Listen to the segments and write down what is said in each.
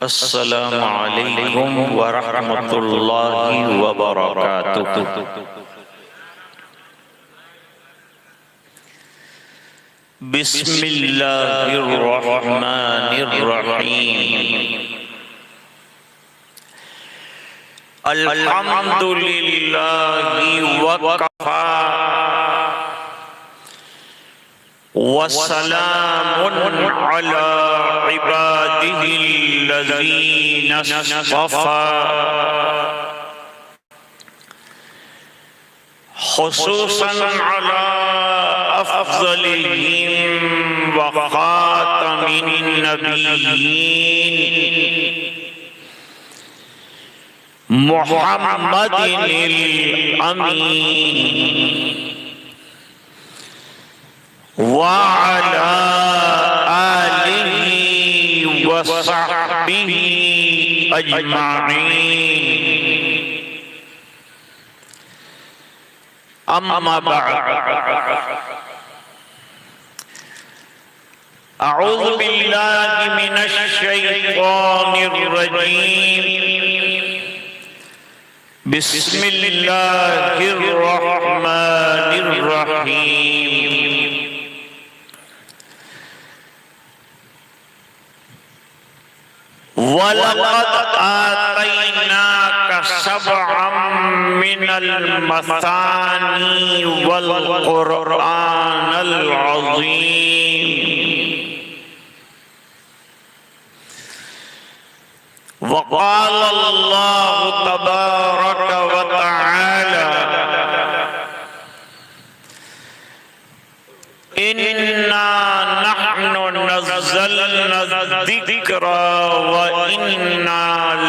अस्सलामु अलैकुम व रहमतुल्लाहि व बरकातुहू। बिस्मिल्लाहिर्रहमानिर्रहीम। अल्हम्दुलिल्लाहि वकफा वस्सलामुन अला इबादिहिल्लज़ीना इस्तफ़ा खुसूसन अला अफ़ज़लिहिम व ख़ातमिन नबिय्यीन मुहम्मदिनिल अमीन व अला आलिहि व सहबिहि अजमाईन। अम्मा बअद। अऊज़ु बिल्लाहि मिनश शैतानिर रजीम। बिस्मिल्लाहिर रहमानिर रहीम। वलक़द आतैनाका सबअम मिनल मसानी वल क़ुरआनिल अज़ीम। वक़ाल अल्लाहु तबारक व तआला इन्ना नहनु नज़्ज़लना ज़िक्रा व इन्ना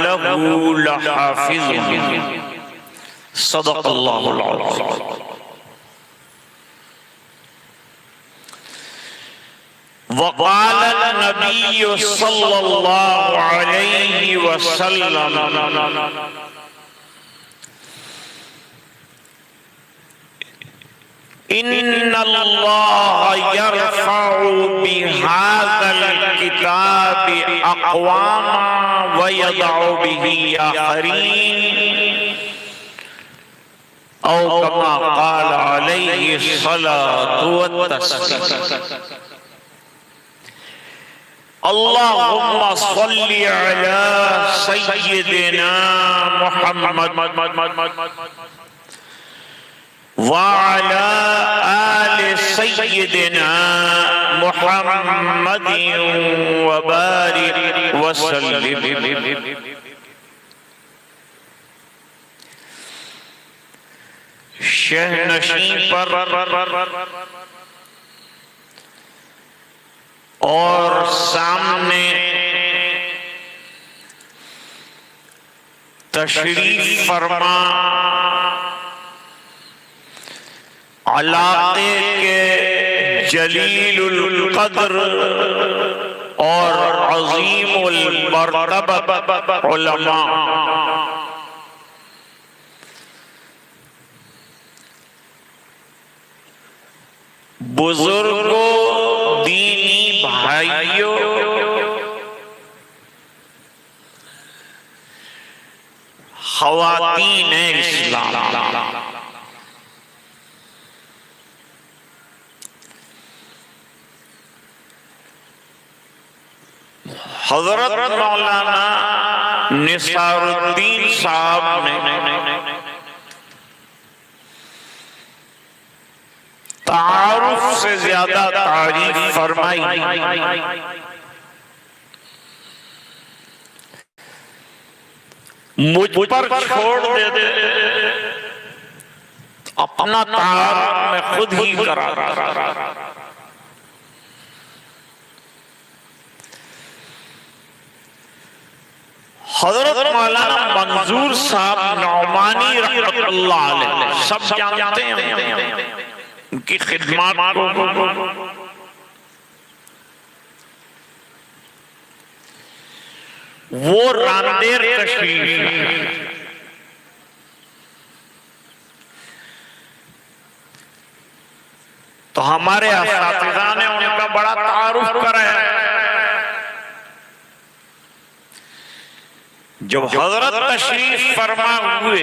लहू लहाफ़िज़ून। सदक़ल्लाहुल अज़ीम। वक़ाल नबी सल्लल्लाहु अलैहि वसल्लम इन्नल्लाह यरफ़उ बिहाज़ल किताबि अक़वामा व यदअु बिही आख़रीन औ कमा क़ाल अलैहि सलातु व तस्लीम। अल्लाहुम्मा सल्लि अला सय्यिदिना मुहम्मद व अला आलि सय्यिदिना मुहम्मदिन व बारिक व सल्लिम। शहनशीं पर और सामने तशरीफ फरमा इलाके के जलीलुल क़द्र और अज़ीमुल मर्तबत उलमा बुजुर्गों, दीनी भाइयों, ख़वातीन इस्लाम, हज़रत मौलाना निसारुद्दीन साहब ने तारुफ से ज्यादा तारीफ फरमाई। मुझ पर छोड़ देते अपना तारुफ मैं खुद ही करा। हज़रत मौलाना मंजूर साहब नौमानी रहमतुल्लाह अलैह सब जानते हैं उनकी खिदमत को। वो रामदेर तशरीफ तो हमारे असातिज़ा ने उनका बड़ा तारुफ कराया। जब हजरत तशरीफ फरमा हुए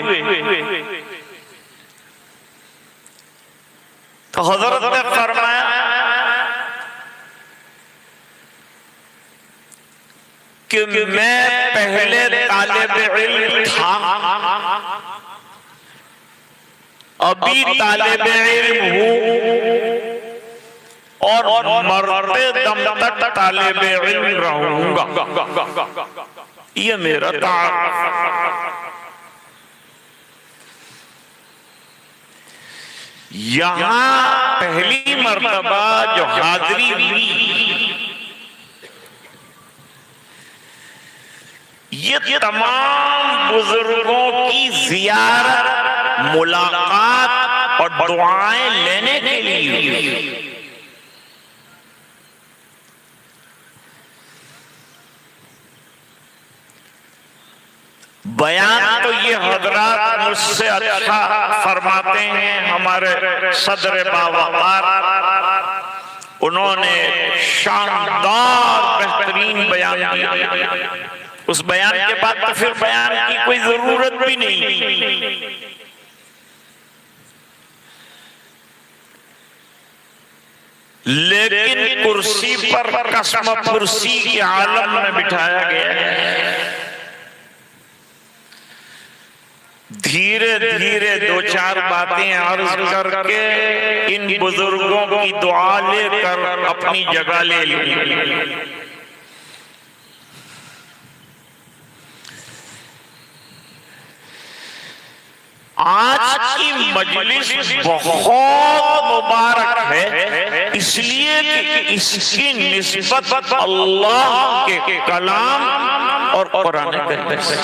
तो हजरत ने फरमाया कि मैं पहले तालिब इल्म था, अभी तालिब इल्म हूं और मरते दम तक तालिब इल्म रहूंगा। ये मेरा तारुफ। यहां पहली मर्तबा जो हाजिरी हुई, ये तमाम बुजुर्गों की जियारत, मुलाकात और दुआएं लेने के लिए। बयान तो ये हजरात मुझसे अच्छा फरमाते हैं, हमारे सदर बावकार, उन्होंने शानदार बेहतरीन बयान दिया। उस बयान के बाद तो फिर बयान की कोई जरूरत भी नहीं। लेकिन कुर्सी पर कसम कुर्सी के आलम में बिठाया गया है। धीरे धीरे दो चार बातें अर्ज करके इन बुजुर्गों की दुआ लेकर अपनी जगह ले ली। आज की मजलिस बहुत मुबारक है, इसलिए कि इसकी निस्बत अल्लाह के कलाम और कुरान करीम से,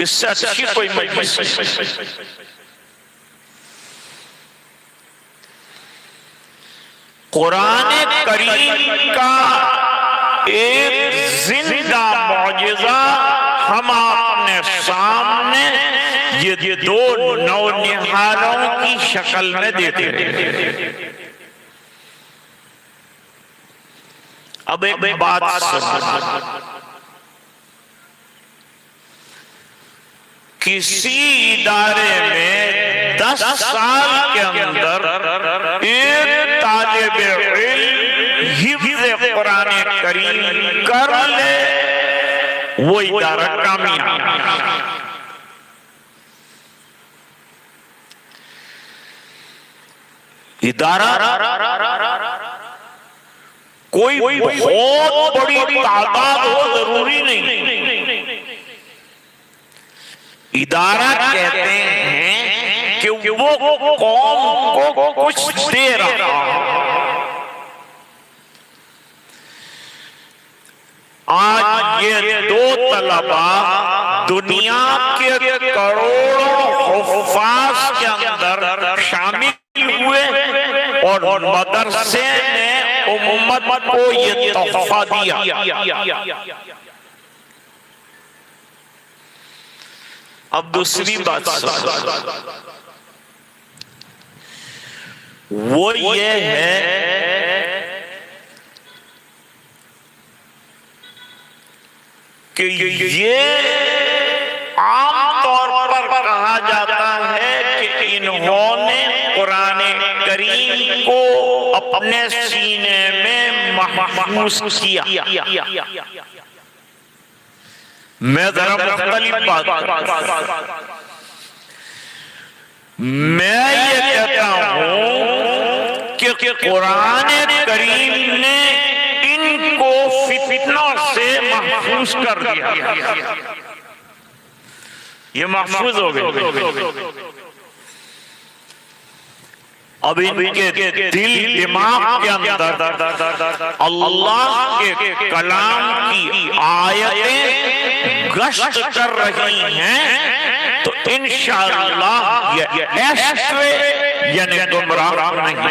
इससे अच्छी कोई मजलिस नहीं। कुरान करीम का एक जिंदा मौजिज़ा हम अपने सामने ये दो नौनिहालों की शक्ल में देते हैं। अब एक बात सुनो, किसी इदारे में 10 साल के अंदर एक तालिब इल्म हिफ्ज़ कुरान करीम कर ले, वो इदारा कामयाब। इदारा कोई बहुत बड़ी तादाद हो जरूरी नहीं। इदारा कहते हैं कि वो कौम को कुछ दे रहा है। आज ये दो तलबा दुनिया के करोड़ों हुफ़ाज़ के अंदर शामिल हुए और मदरसे ने उम्मत को ये तोहफा दिया। अब दूसरी बात वो ये है कि ये आमतौर पर कहा जाता है कि इन्होंने कुरान करीम को अपने सीने में महफूज किया। मैं जरा मुख्तलिफ बात मैं ये कहता हूं कि कुरान करीम ने इनको फितनों से महफूज कर दिया। ये महफूज हो गए। अब इनके दिल दिमाग के अंदर अल्लाह के कलाम की आयतें गश्त कर रही हैं, तो इंशाअल्लाह ये ऐश्वे यानी गुमराह नहीं।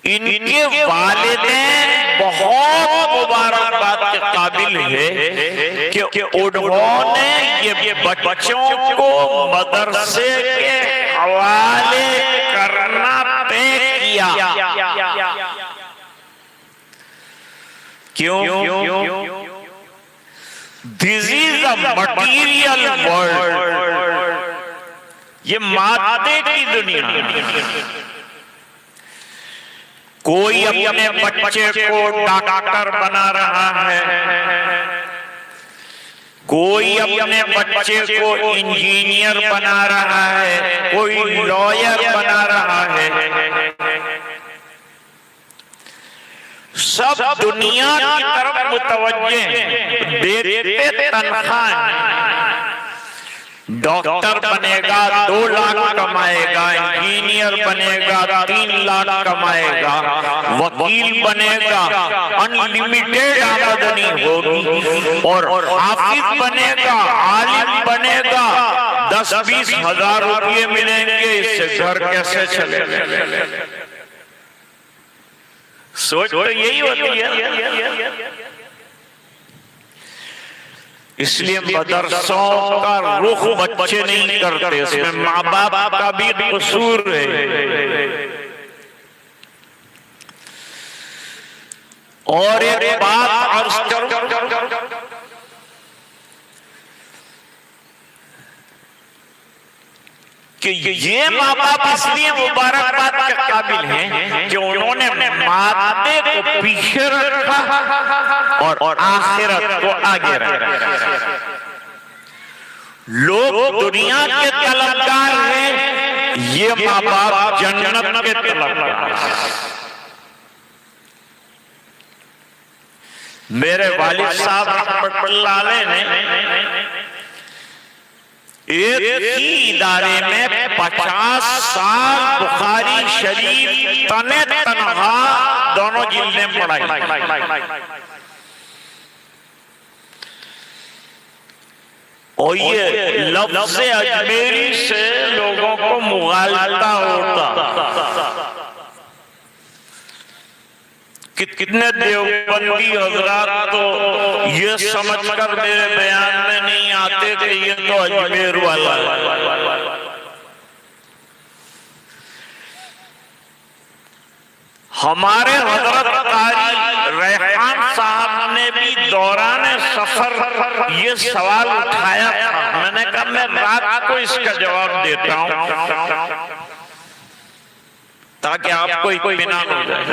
इनके वालिदैन बहुत मुबारकबाद के काबिल है कि उन्होंने ये बच्चों को मदरसे के हवाले करना तय किया। क्यों? This is a material world, ये मादे की दुनिया। कोई अपने बच्चे को डॉक्टर बना रहा है, कोई अपने बच्चे को इंजीनियर बना रहा है, कोई लॉयर बना रहा है। सब दुनिया की तरफ मुतवज्जे, देते तनख्वाह। डॉक्टर बनेगा 2 लाख कमाएगा, इंजीनियर बनेगा 3 लाख कमाएगा, वकील बनेगा अनलिमिटेड आमदनी होगी, और हाफिज बनेगा, आलिम बनेगा 10-20 हजार रुपये मिलेंगे। इससे घर कैसे चलेगा? सोच तो यही होती है। इसलिए मदरसों का रुख बच्चे नहीं करते, इसमें माँ बाप का भी कसूर है। और एक बात अर्ज करूं कि ये माँ बाप इसलिए मुबारकबाद के काबिल हैं कि उन्होंने मादे को पीछे रखा और आखिरत को आगे रखा। लोग दुनिया के तलबगार हैं, ये माँ बाप जन्नत के तलबगार। मेरे वालिद साहब रहमतुल्लाह अलैह ने एक ही इदारे में 50 साल बुखारी शरीफ तने तनहा दोनों जिल्दें पढ़ाई। और ये लफ्ज़ अजमेरी से लोगों को मुगालता होता। कितने देवबंदी हजरात तो ये समझकर मेरे बयान में नहीं आते कि ये तो अजमेर वाला है। हमारे हजरत कारी रेहान साहब ने भी दौरान सफर ये सवाल उठाया था। मैंने कहा मैं रात को इसका जवाब देता हूं ताकि आपको इत्मीनान हो जाए।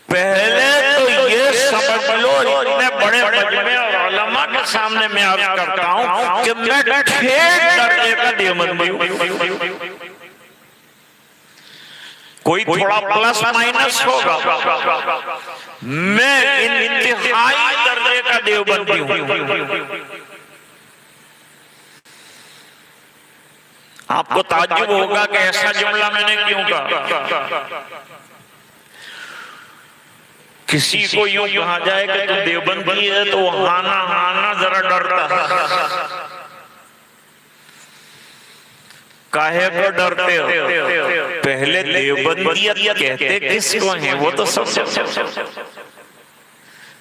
पहले तो ये समझ लो, इतने बड़े मजमे और उलमा के सामने मैं अर्ज करता हूं कि मैं ठेठ दर्जे का देवबंदी हूं। कोई थोड़ा प्लस माइनस होगा, मैं इंतहाई दर्जे का देवबंदी हूं। आपको ताज्जुब होगा कि ऐसा जुमला मैंने क्यों कहा। किसी को यूं कहा जाए कि तू देवबंदी है तो हाना हाना जरा डरता है। काहे को डरते हो? पहले देवबंदियत कहते किसको हैं वो तो सब।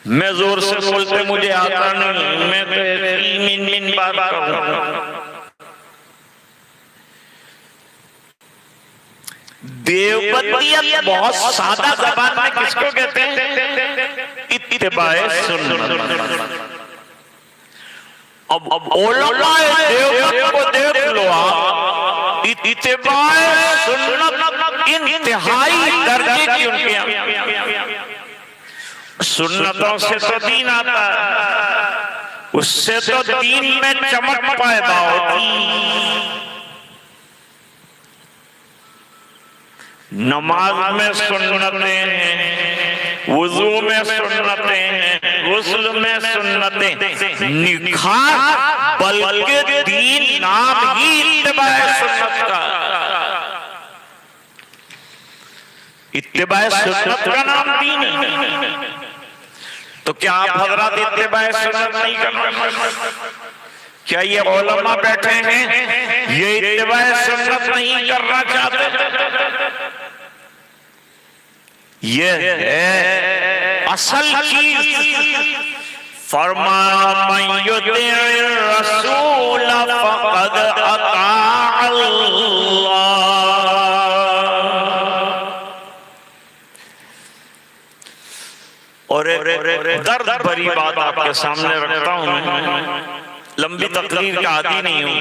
मैं जोर से बोलते मुझे आता नहीं, मैं तो मीन बात कहूं। देवबंदियत बहुत सादा ज़बान में किसको कहते हैं? इत्तिबाए सुन्नत। अब उलमाए देवबंद को देख लो आप, इत्तिबाए सुन्नत इंतहाई दर्जे की उनके यहाँ। सुन्नतों से तो दीन आता है, उससे तो दीन में चमक पैदा होती। नमाज में सुन्नतें हैं, वुजू में सुन्नतें हैं, गुस्ल में सुन्नतें, निखार बल्कि दीन नाम ही इत्तिबाए सुन्नत का। इत्तिबाए सुन्नत का नाम दीन है। तो क्या आप हजरत इत्तिबाए सुन्नत नहीं करना? क्या ये उलमा बैठे हैं ये इत्तिबाए सुन्नत नहीं करना चाहते? ये है असल चीज। फरमाया मन युतिइर रसूल फक़द अता अल्लाह। एक दर्द भरी बात आपके सामने रखता हूं। मैं लंबी तकरीर का आदी नहीं हूं।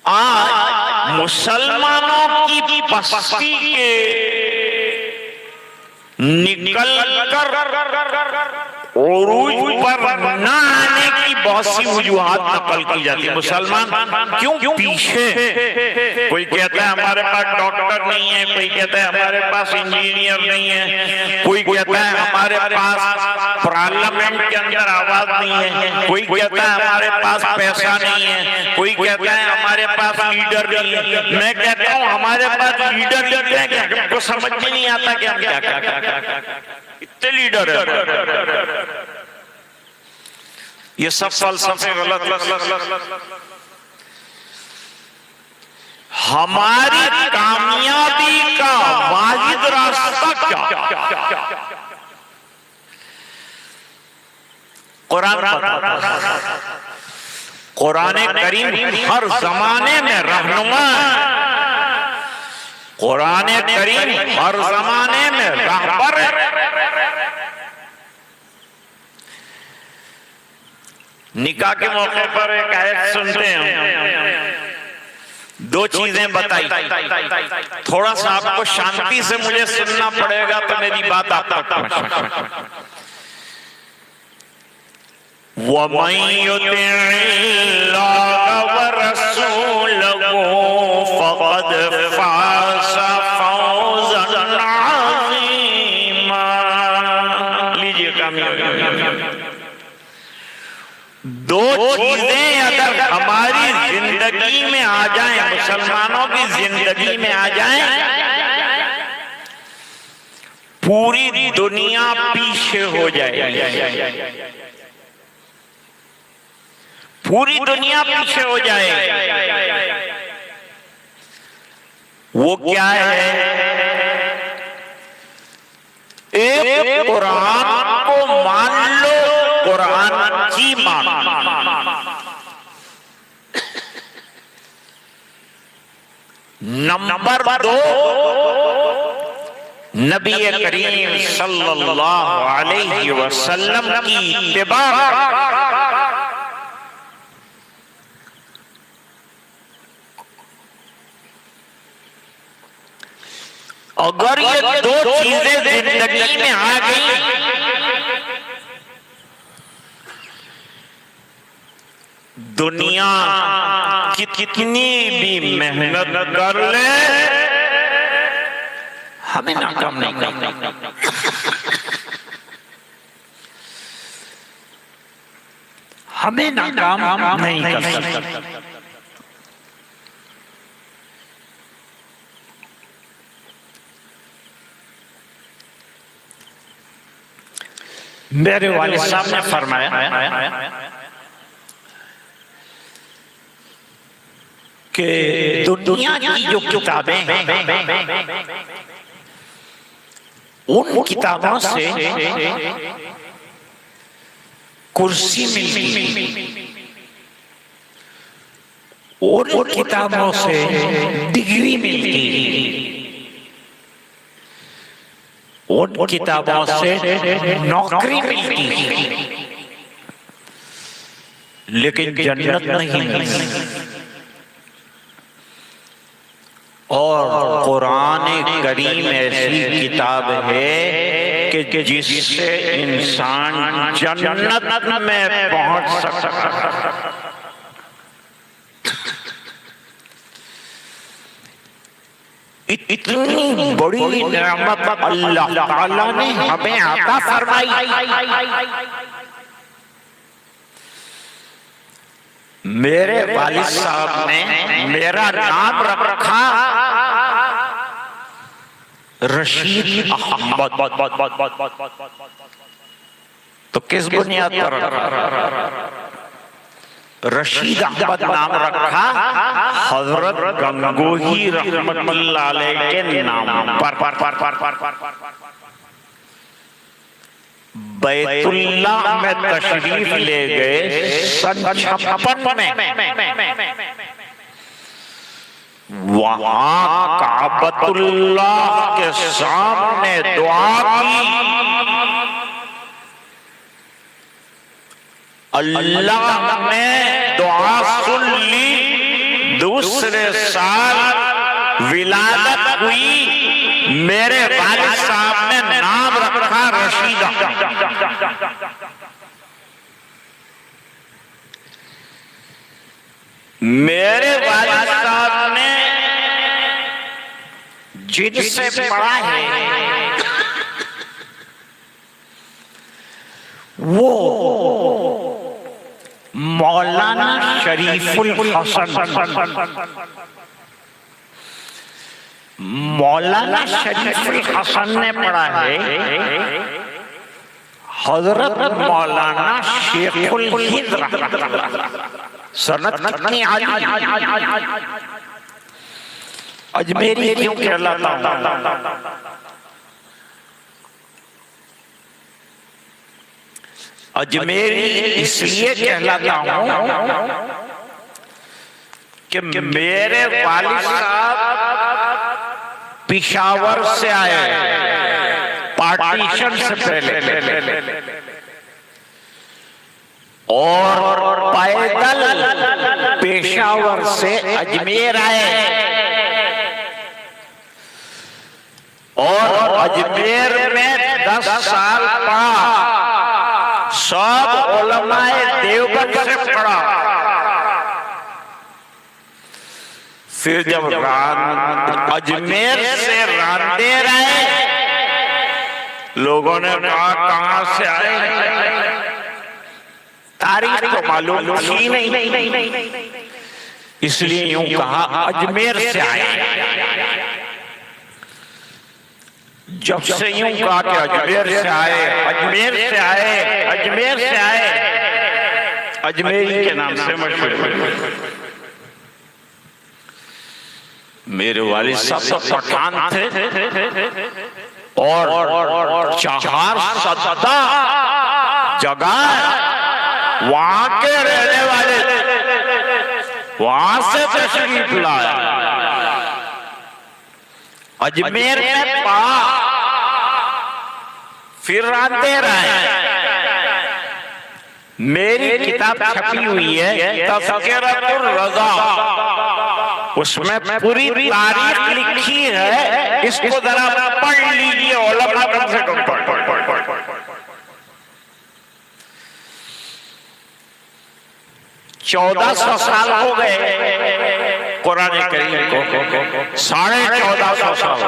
आज मुसलमानों की बस्ती के निकल कर उरूज पर न आने की बहुत सी वजूहात नकल की जाती है। मुसलमान क्यों पीछे? कोई कहता है हमारे पास डॉक्टर नहीं है, कोई कहता है हमारे पास इंजीनियर नहीं है, कोई कहता है हमारे पास पार्लियामेंट के अंदर आवाज नहीं है, कोई कहता है हमारे पास पैसा नहीं है, कोई कहता है हमारे पास लीडर नहीं है। मैं कहता हूँ हमारे पास लीडर है क्या? हमको समझ में नहीं आता कि हम क्या इतने लीडर है। ये सब फलसफे गलत। हमारी कामयाबी का वाहिद रास्ता क्या? कुरान करीम हर जमाने में रहनुमा, कुरान करीम हर जमाने में रहबर है। निकाह के मौके पर एक आयत सुनते हैं, दो चीजें बताई। थोड़ा सा आपको शांति से मुझे सुनना पड़ेगा तो मेरी बात आप तक पहुंचे। वमन युतिइल्लाह व रसूलहू फक़द फ़ाज़ फ़ौज़न अज़ीमा। लीजिए कामयाबी। दो चीजें अगर हमारी जिंदगी में आ जाएं, मुसलमानों की जिंदगी में आ जाएं, पूरी दुनिया पीछे हो जाए। पूरी दुनिया पीछे हो जाए। वो क्या है? एक कुरान को मान लो, कुरान की मान। नंबर 2, नबी करीम सल्लल्लाहु अलैहि वसल्लम की इत्तिबा। अगर ये दो चीजें जिंदगी में आ गई, दुनिया कितनी भी मेहनत कर ले, हमें नाकाम नहीं करना। हमें नाकाम नहीं कर सकते। मेरे वालिद साहब ने फरमाया कि दुनिया की जो किताबें हैं, उन किताबों से कुर्सी मिलती, और उन किताबों से डिग्री मिलती, उन किताबों से नौकरी मिलती, लेकिन जन्नत नहीं मिलती। और कुरान करीम ऐसी किताब है कि जिससे इंसान जन्नत में पहुंच सकता है। इतनी बड़ी नेमत अल्लाह ताला ने हमें अता फरमाई। मेरे वालिद साहब ने मेरा नाम रखा रशीद अहमद। तो किस बुनियाद पर रशीद अहमद नाम रखा? हजरत गंगोही रहमतुल्लाह अलैह के नाम पर। बैतुल्लाह में तशरीफ ले गए सन 56 में। वहां काबतुल्लाह के सामने दुआ की, अल्लाह ने दुआ सुन ली। दूसरे साल विलादत हुई, मेरे वालिद साहब ने नाम रखा रशीदा। मेरे वालिद साहब ने जिनसे पढ़ा है वो मौलाना शरीफुल हसन, मौलाना शरीफुल हसन ने पढ़ा है हजरत मौलाना शेखुल हिंद सनत कितनी अजमेरी क्यों कहलाता हूं? अजमेरी इसलिए कहलाता हूं कि मेरे वालिद साहब पिशावर से आए, पार्टीशन से पहले, और पैदल पेशावर से अजमेर आए, और अजमेर में 10 साल पढ़ा, सब उलमाए देवबंद से पढ़ा। फिर जब अजमेर से रांदेर आए, लोगों ने कहा कहां से आए, तारीख तो मालूम थी नहीं, इसलिए यूं कहा अजमेर से आए। जब से यूं कहा कि अजमेर से आए, अजमेर से आए, अजमेर से आए, अजमेरी के नाम से मशहूर। मेरे वालिद साहब तो पठान थे और 4 सदा जगह वहां के रहने वाले, वहां से तशरीफ लाया, अजमेर में पढ़ा, फिर रांदेर आए। मेरी किताब छपी हुई है तज़किरतुर रज़ा, उसमें पूरी तारीख लिखी है, इसको जरा पढ़ लीजिए, उलमा कम से कम पढ़। 1400 साल हो गए कुरान करीम को, 1450 साल।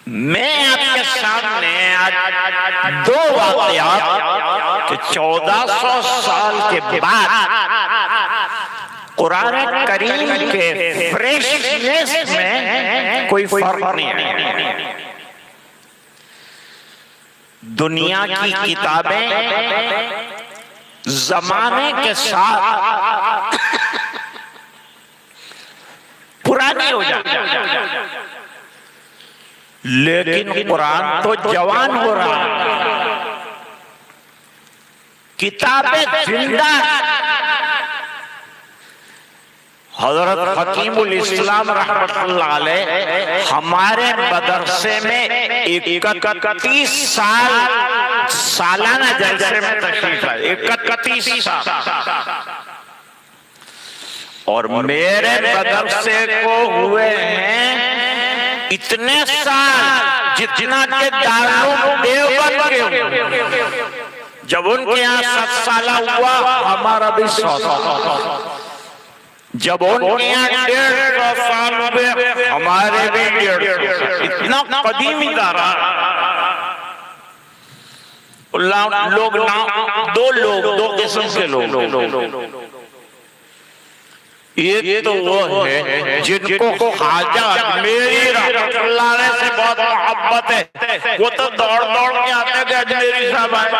मैं आपके सामने आज 2 वाक़यात कि 1400 साल के बाद कुरान करीम के फ्रेशनेस में कोई फर्क नहीं है। दुनिया की किताबें जमाने के साथ पुरानी हो जाती है, लेकिन कुरान तो जवान हो रहा है, किताबें जिंदा। हजरत हकीमुल इस्लाम रहमतुल्लाह अलैह हमारे मदरसे में 31 साल सालाना जलसे में तशरीफ लाए, 31 साल। और मेरे मदरसे को हुए हैं इतने साल जितना के दारुल देवबंद के हुए। जब उनके यहाँ 7 साल हुआ, हमारा भी 100 साल। जब उनके यहाँ 150 साल हुए, हमारे भी 150 साल। इतना कदीम इदारा। लोग ना, 2 लोग, 2 किस्म के लोग। एक तो वो है जिनको ख्वाजा अजमेरी रहमतुल्लाह अलैह से बहुत मोहब्बत है, वो तो दौड़ दौड़ के आते थे अजमेरी साहब आए।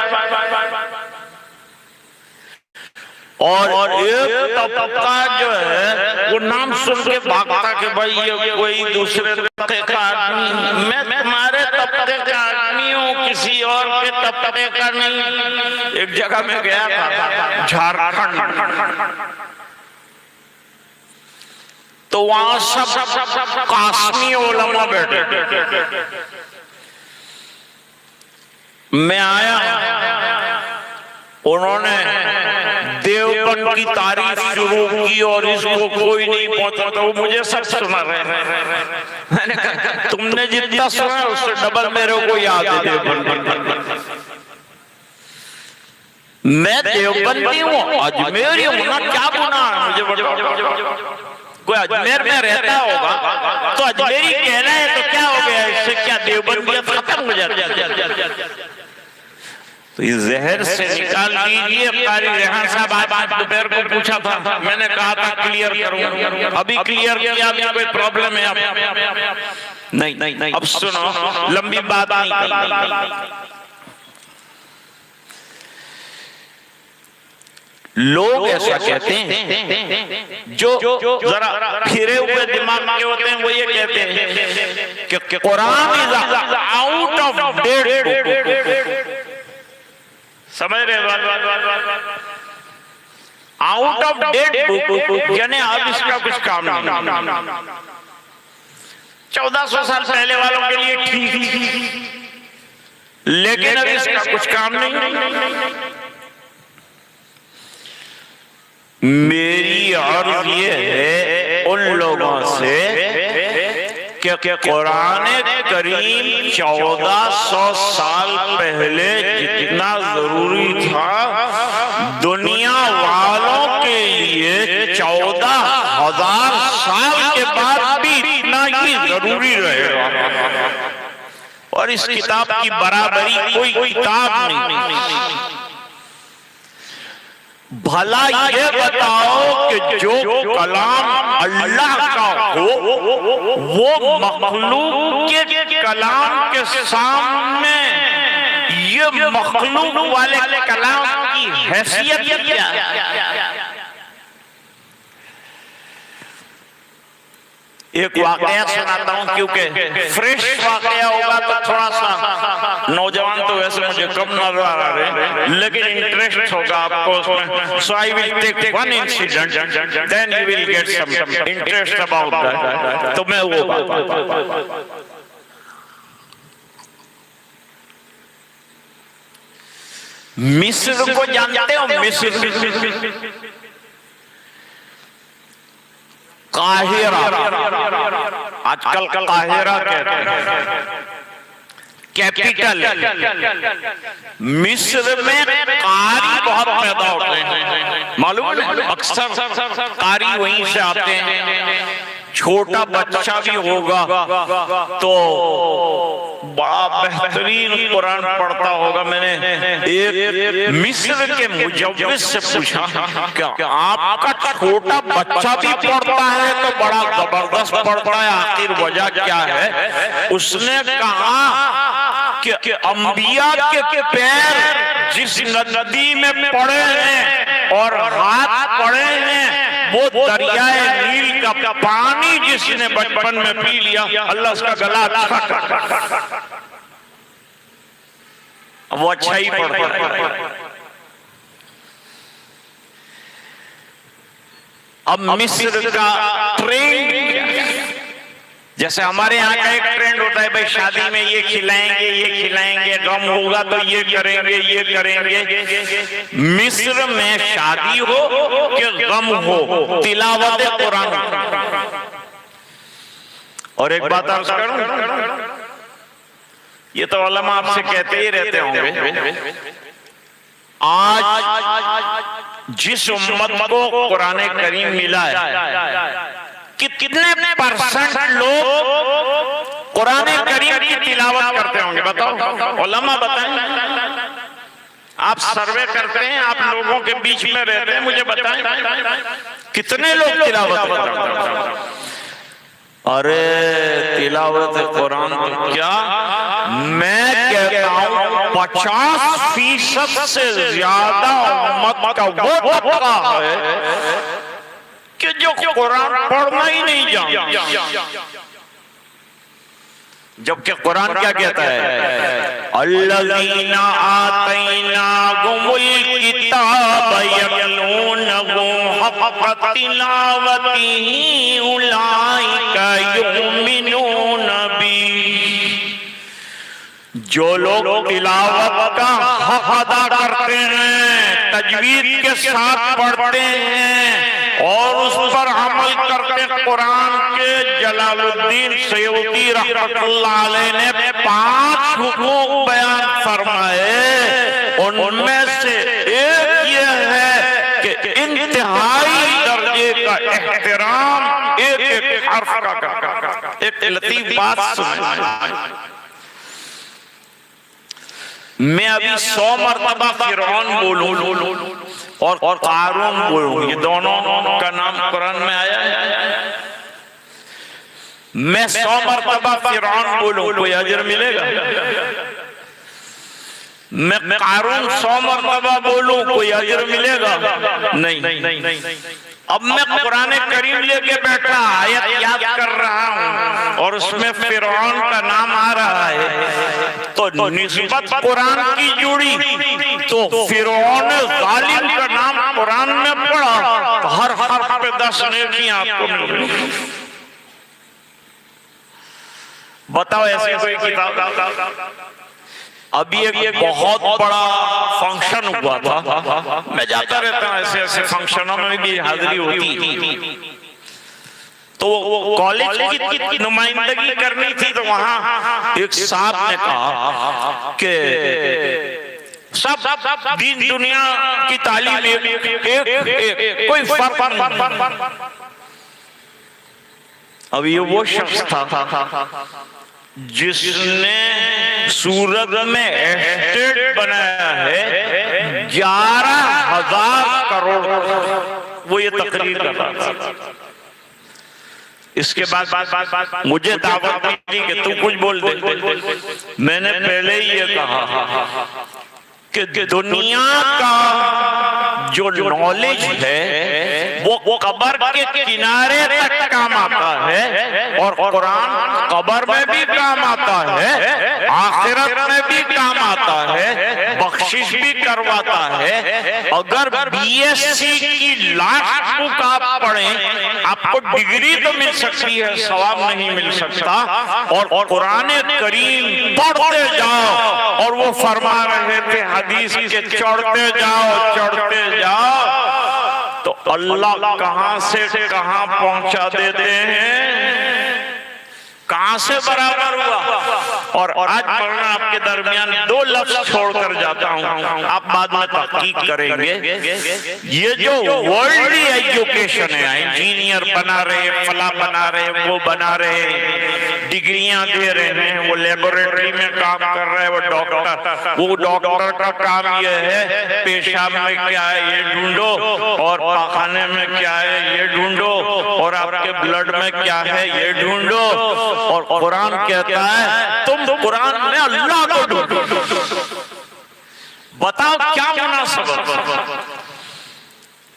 और एक तबका जो है वो नाम सुन के भागता कि भाई ये कोई दूसरे तबके का आदमी, मैं तुम्हारे तबके का आदमी हूँ, किसी और के तबके का नहीं। एक जगह में गया था झारखंड, तो वहां सब कास्मी उलमा बैठे। मैं आया, उन्होंने देवबंद की तारीफ शुरू की और इसको कोई नहीं पहुंचा, तो वो मुझे सब सुना रहे। मैंने कहा तुमने जितना सुना उससे डबल मेरे को याद है देवबंद। मैं देवबंदी हूँ, अजमेरी हूँ ना, क्या गुनाह है मुझे बताओ। कोई अजमेर में रहता होगा तो अजमेरी कहना है तो क्या हो गया, इससे क्या देवबंदियत खत्म हो जाती है। तो इस जहर से निकाल लीजिए। कारी रेहान साहब आज दोपहर को पूछा था, मैंने कहा था क्लियर करूंगा, अभी क्लियर किया। अभी कोई प्रॉब्लम है? नहीं। अब सुनो, लंबी बात नहीं। लोग ऐसा कहते हैं जो जरा फिरे हुए दिमाग के होते हैं, वो ये कहते हैं कि Quran is out of date. समझ रहे? आउट ऑफ डेट बुक यानी अब इसका कुछ काम नहीं। 1400 साल पहले वालों के लिए ठीक, लेकिन अब इसका कुछ काम नहीं। मेरी अर्ज ये है उन लोगों से कि कुरान करीम 1400 साल पहले जितना जरूरी था, दुनिया वालों के लिए 14,000 साल के बाद भी इतना ही जरूरी रहेगा। और इस किताब की बराबरी कोई किताब नहीं। भला ये बताओ कि जो कलाम अल्लाह का हो वो मखलूक के कलाम के सामने ये मखलूक वाले कलाम की हैसियत क्या है? एक वाकया सुनाता हूँ, क्योंकि फ्रेश वाकया होगा तो थोड़ा सा, नौजवान तो वैसे मुझे कम नजर आ रहे, लेकिन इंटरेस्ट होगा आपको उसमें। So I will take one incident, then you will get some interest about that. तो मैं वो मिस्र को जानते हो? मिस्र, काहिरा, आजकल काहिरा कहते हैं, कैपिटल। मिस्र में कारी बहुत पैदा होते हैं, मालूम है? अक्सर कारी वहीं से आते हैं। छोटा बच्चा भी होगा तो बड़ा बेहतरीन कुरान पढ़ता होगा। मैंने एक मिस्र के मुजव्विज से पूछा, क्या आपका छोटा बच्चा भी पढ़ता है? तो बड़ा जबरदस्त पढ़ता है, आखिर वजह क्या है? उसने कहा कि अंबिया के पैर जिस नदी में पड़े हैं और हाथ पड़े हैं, वो दरियाए नील का पानी जिसने बचपन में पी लिया, अल्लाह उसका गला वो अच्छा ही पड़ता है। अब मिस्र का ट्रेंड, जैसे हमारे यहाँ का एक ट्रेंड होता है, भाई शादी में ये खिलाएंगे, गम होगा तो ये करेंगे। मिस्र में शादी हो कि गम हो, तिलावत कुरान। और एक बात अर्ज करूं, ये तो उलमा आपसे कहते ही रहते होंगे, आज जिस उम्मत को कुरान करीम मिला है, कितने परसेंट लोग कुरान करीम की तिलावत करते होंगे? बताओ, उलमा बताएं। आप सर्वे करते हैं, आप लोगों के बीच में रहते हैं, मुझे बताएं कितने लोग तिलावत करते हैं? अरे तिलावत कुरान तो क्या, मैं कहता हूँ 50% से ज्यादा उम्मत का वो तबका है कि जो कुरान पढ़ना ही नहीं जानता। जबकि कुरान क्या कहता है? अल्लज़ीना आतैनाहुमुल किताब यतलूना यतलूनहु हक़ तिलावतिही उलाइका युमिनून बी। जो लोग तिलावत का हक अदा करते हैं, तजवीद के साथ पढ़ते हैं और उस पर अमल करते हैं, कुरान के जलालुद्दीन सयूती रहमतुल्लाह अलैह ने 5 हुकूक बयान फरमाए। उनमें से एक ये है कि इंतहाई दर्जे का एहतराम एक एक हर्फ का। एक लतीफ बात सुनिए, मैं अभी 100 मरतबा फिरौन बोलूं और कारून बोलूं, ये दोनों का नाम कुरान में आया है। मैं 100 मरतबा फिरौन बोलूं, कोई अजर मिलेगा? मैं कारून 100 मरतबा बोलूं, कोई अजर मिलेगा? नहीं। अब मैं कुरान करीम लेके बैठा, आयत याद कर रहा हूं और उसमें फिरौन का नाम आ रहा है, तो निस्बत कुरान की जुड़ी, तो फिरौन जालिम का नाम कुरान में पड़ा, तो हर हर्फ पे 10 नेकियां आपको मिलेंगी। बताओ ऐसी कोई किताब? अभी एक बहुत बड़ा फंक्शन हुआ था, मैं जाता रहता हूँ, ऐसे ऐसे फंक्शनों में भी हाजिरी होती, तो कॉलेज की नुमाइंदगी करनी थी, तो वहां एक साहब ने कहा कि सब दीन दुनिया की तालीम एक कोई फर्क नहीं। अब ये वो शख्स था जिसने सूरत में एस्टेट बनाया है 11,000 करोड़, वो ये तकरीर कर रहा था। इसके बाद मुझे दावत मिली कि तू कुछ बोल दे। मैंने पहले ही ये कहा कि दुनिया का जो नॉलेज है वो कब्र के किनारे तक काम आता है, और कुरान कब्र में भी काम आता है, आखिरत में भी काम आता है, बख्शिश भी करवाता है। अगर बीएससी की लास्ट बुक आप पढ़ें, आपको डिग्री तो मिल सकती है, सवाब नहीं मिल सकता। और कुरान करीम पढ़ते जाओ, और वो फरमा रहे थे हदीस के चढ़ते जाओ तो अल्लाह कहां से कहां पहुंचा देते हैं, कहां से बराबर हुआ। और आज पढ़ना आपके दरमियान 2 लफ्ज छोड़कर जाता हूं, आप बाद में तहकीक करेंगे। ये जो वर्ल्ड एजुकेशन है, इंजीनियर बना रहे, फला बना रहे, वो बना रहे, डिग्रियां दे रहे हैं, वो लेबोरेटरी में काम कर रहे हैं, वो डॉक्टर का काम ये है पेशाब में क्या है ये ढूंढो, और पाखाने में क्या है ये ढूंढो, और आपके ब्लड में क्या है ये ढूंढो। और कुरान कहता है तुम कुरान में अल्लाह को ढूंढो। बताओ क्या मुनासिबत।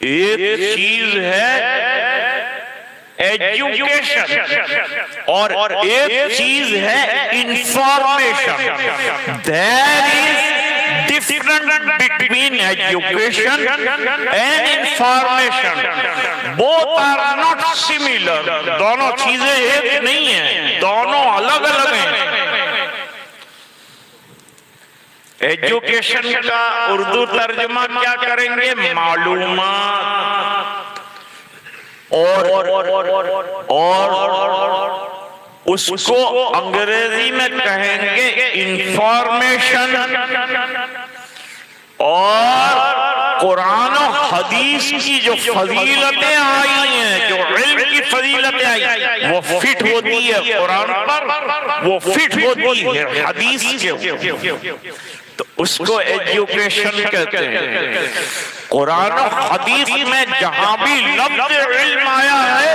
एक चीज है एजुकेशन और एक चीज है information. There is different between education and information, both are not similar. दोनों चीजें एक नहीं है, दोनों अलग अलग हैं। एजुकेशन का उर्दू तर्जुमा क्या करेंगे? मालूमात। और उसको अंग्रेजी में कहेंगे इंफॉर्मेशन। और कुरान और हदीस की जो फजीलतें आई हैं, जो इल्म की फजीलतें आई, वो फिट होती है कुरान पर, वो फिट होती है हदीस के, तो उसको एजुकेशन कहते हैं। कुरान और हदीस में जहां भी लफ्ज इल्म आया है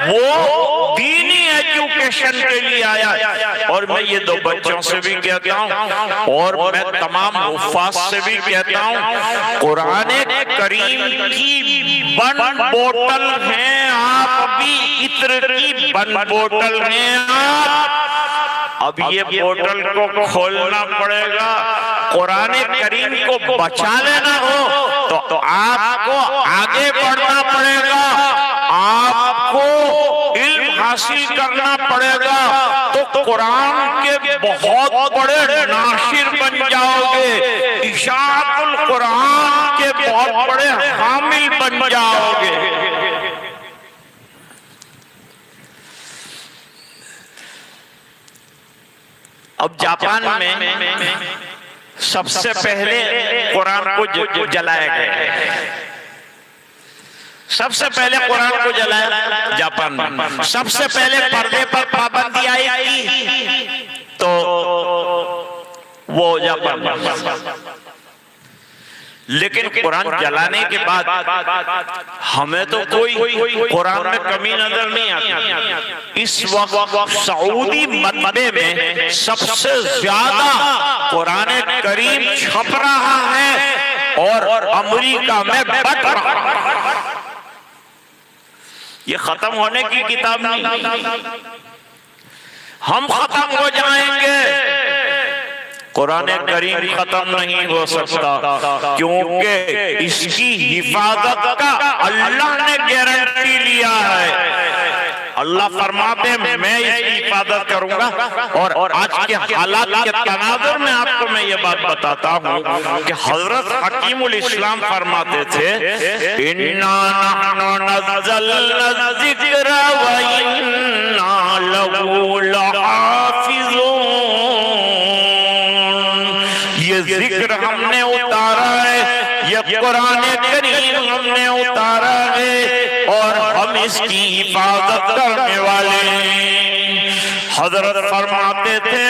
वो दीनी एजुकेशन के लिए आया। और मैं ये 2 बच्चों से भी कहता हूँ और मैं तमाम हुफ़ाज़ से भी कहता हूँ, कुरान करीम की बन बोतल हैं आप, अभी इत्र की बन बोतल हैं आप। अब ये बोतल को खोलना पड़ेगा। कुरान करीम को बचा लेना हो तो आपको आगे हासिल करना पड़ेगा तो कुरान के बहुत बड़े नाशिर बन जाओगे, इशाअतुल कुरान के बहुत बड़े हामिल बन जाओगे। अब जापान में सबसे पहले कुरान को जलाया गया, सबसे पहले कुरान को जलाया जापान में। सबसे पहले पर्दे पर पाबंदी आई तो वो जापान में। लेकिन कुरान जलाने के बाद हमें तो कोई कुरान में कमी नजर नहीं आती। इस वक्त सऊदी मतबे में सबसे ज्यादा कुरान करीम छप रहा है और अमेरिका में बट रहा है। ये खत्म होने की किताब नहीं, हम खत्म हो जाएंगे, कुरान करीम खत्म नहीं हो सकता, क्योंकि इसकी हिफाजत का अल्लाह ने गारंटी लिया है। अल्लाह फरमाते हैं मैं इसकी हिफाजत करूंगा। और आज के हालात के तनाजुर में आपको मैं ये बात बताता हूँ कि हजरत हकीमुल इस्लाम फरमाते थे इन्ना नहनु नज़्ज़लना ज़िक्र व इन्ना लहू लहाफ़िज़ून। ये जिक्र हमने उतारा है, ये कुरान करीम हमने उतारा है और हम इसकी हिफाजत करने वाले हैं। हजरत फरमाते थे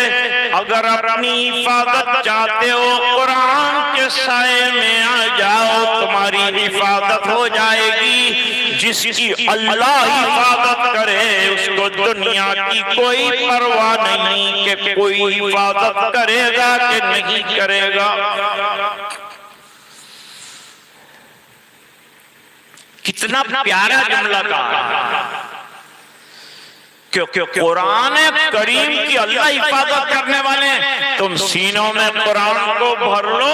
अगर अपनी हिफाजत चाहते हो कुरान के साए में आ जाओ, तुम्हारी हिफाजत हो जाएगी। जिसकी अल्लाह हिफाजत करे उसको दुनिया की कोई परवाह नहीं कि कोई हिफाजत करेगा कि नहीं करेगा। कितना प्यारा जुमला कहा, क्योंकि कुरान करीम की अल्लाह हिफाजत करने वाले हैं। तुम सीनों में कुरान को भर लो,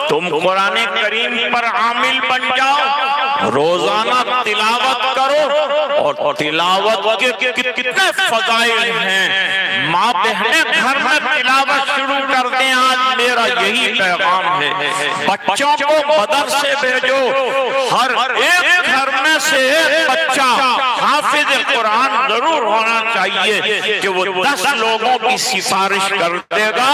तुम कुरान करीम पर आमिल बन जाओ, रोजाना तिलावत करो। और तिलावत के कितने फजाइल हैं। माँ बहनें घर में तिलावत शुरू कर दें, आज मेरा यही पैगाम है। बच्चों को मदरसे भेजो, हर एक घर में से एक बच्चा हाफिज कुरान जरूर होना चाहिए कि वो 10 लोगों की सिफारिश कर देगा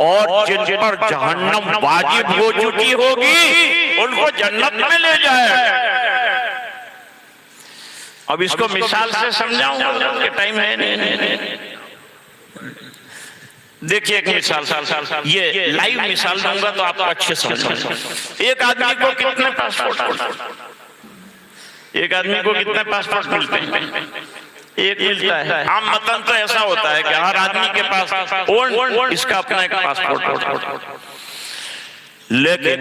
और जिन पर जहन्नम वाजिब हो चुकी होगी उनको जन्नत में ले जाए। अब इसको मिसाल से समझाऊंगा कि टाइम है नहीं। देखिए एक मिसाल, ये लाइव मिसाल दूंगा तो आपको अच्छे समझ। एक आदमी को कितने पासपोर्ट, एक आदमी को कितने पासपोर्ट मिलते हैं? एक मिलता है। आम मतन तो ऐसा होता है कि हर आदमी के पास इसका अपना एक पासपोर्ट, लेकिन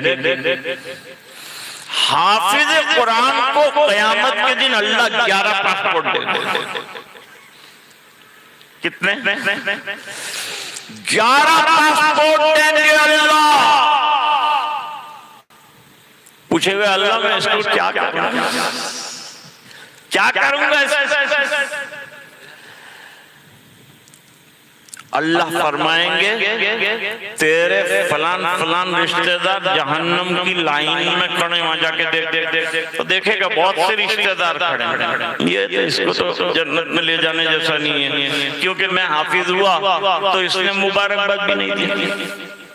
हाफिज कुरान को क़यामत के दिन अल्लाह 11 पासपोर्ट देगा। कितने? 11 पासपोर्ट देंगे अल्लाह। पूछेगा अल्लाह मैं इसको क्या करूंगा, क्या करूंगा? अल्लाह फरमाएंगे तेरे फलान फलान रिश्तेदार जहन्नम की लाइन में खड़े, वहां जाके देख तो देखेगा बहुत से रिश्तेदार खड़े हैं। ये तो इसको तो जन्नत में ले जाने जैसा नहीं है, क्योंकि मैं हाफिज हुआ तो इसने मुबारकबाद भी नहीं दी,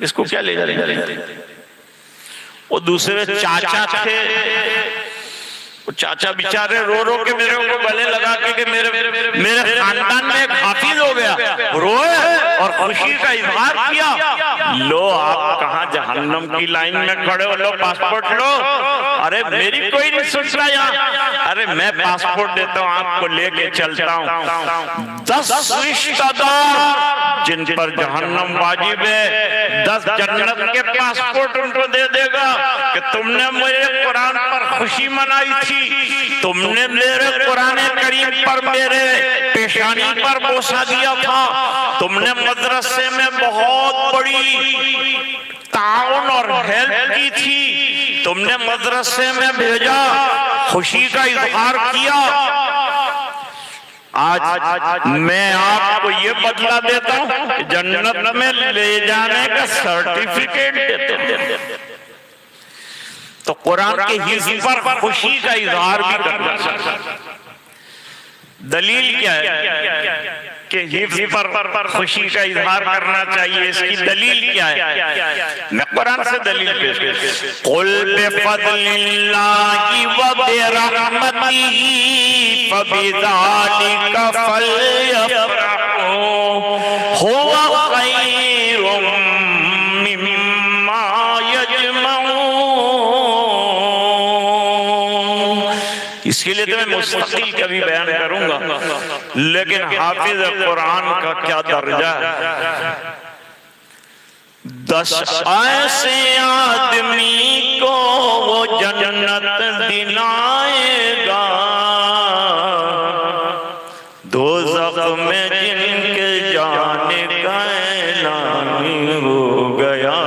इसको क्या ले जाने। वो दूसरे चाचा थे, वो चाचा बेचारे रो रो के मेरे को गले लगा के मेरे खानदान में एक हाफिज हो गया, रोए और खुशी का इजहार किया। लो आप कहाँ जहन्नम की लाइन में खड़े हो, लो पासपोर्ट लो। अरे मेरी कोई नहीं सोच रहा यहाँ, अरे मैं पासपोर्ट देता हूँ, आपको लेके चलता हूँ। 10 रिश्तेदार जिन पर जहन्नम वाजिब है, 10 जन्नत के पासपोर्ट उनको दे देगा कि तुमने मेरे कुरान पर खुशी मनाई थी, तुमने मेरे कुरान करीम पर मेरे पेशानी पर बोसा दिया था, तुमने मदरसे में बहुत बड़ी ताउन और हेल्प की थी, तुमने मदरसे में भेजा, खुशी का इजहार किया। आज मैं आपको ये बदला देता हूं कि जन्नत में ले जाने का सर्टिफिकेट देते हैं। तो कुरान के हिस्से पर खुशी का इजहार भी करना चाहिए। दलील क्या है कि हिफ्ज़ पर खुशी का इजहार करना चाहिए? इसकी दलील क्या है? मैं कुरान से दलील पेश करता हूं। कुल बिफज़लिल्लाहि व बिरहमतिही फबिज़ालिका फलयफ़रहू हुवा खैरुम मिम्मा यजमऊन। इसके लिए तो मैं मुस्तकिल कभी बयान करूंगा, लेकिन हाफिज कुरान का क्या दर्जा है। 10 ऐसे आदमी को वो जन्नत दिलाएगा, दोज़ख में जिनके जाने का ऐलान हो गया।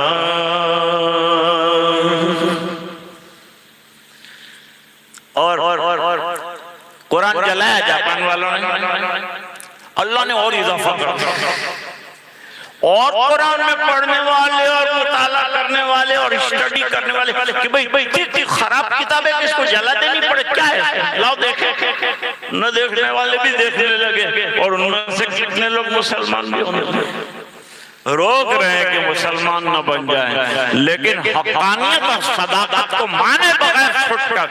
और कुरान जलाया जापान वालों ने, अल्लाह ने और इजाफा कर दिया। और कुरान में पढ़ने वाले और मुताला करने वाले और स्टडी करने वाले कि भाई इतनी खराब किताबें किसको जला देनी पड़े, क्या है, लाओ देखे। न देखने वाले भी देखने लगे और उनमें से कितने लोग मुसलमान भी होने लगे। रोक रहे हैं कि मुसलमान न बन जाए, लेकिन हक़ानियत और सदाकत को माने बगैर छुटका।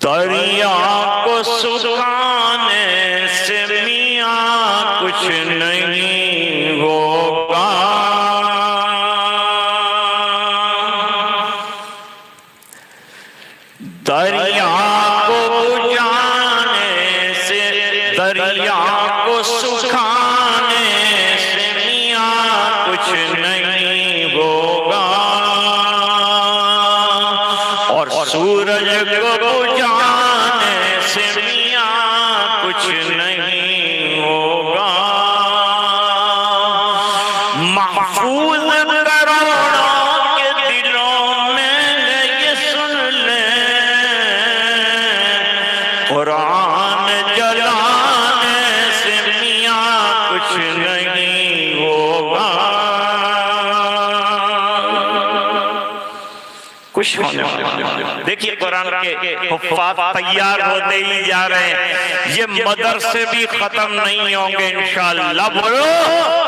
दरिया को सुखाने से मियाँ कुछ नहीं होगा, दरिया को बुझाने से, दरिया को सुखाने से मियाँ कुछ नहीं होगा, और सूरज को बुझाने से मियाँ कुछ नहीं होगा। महफूज करोड़ों के दिलों में ये सुन ले, कुरान जलाने से मियाँ कुछ नहीं होगा, कुछ होने वाला। देखिए कुरान के हुफ़्फ़ाज़ तैयार होते ही जा रहे हैं। ये मदरसे भी खत्म नहीं होंगे इंशाअल्लाह, बोलो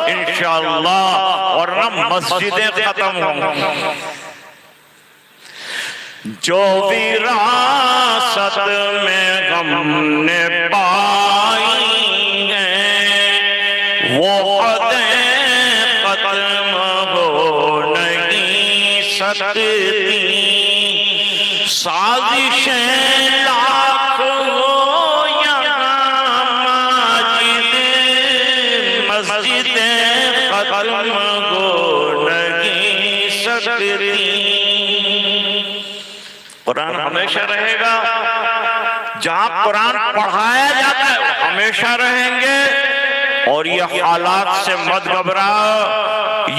इंशाअल्लाह, और ना मस्जिदें खत्म होंगी। जो विरासत में हमने पाई है वो खत्म हो नहीं सकती, साजिशें लाख हो यहाँ मस्जिदें खत्म हो नहीं सकती। कुरान हमेशा रहेगा, जहाँ कुरान पढ़ाया जाता है हमेशा रहेंगे। और ये हालात से मत घबराओ,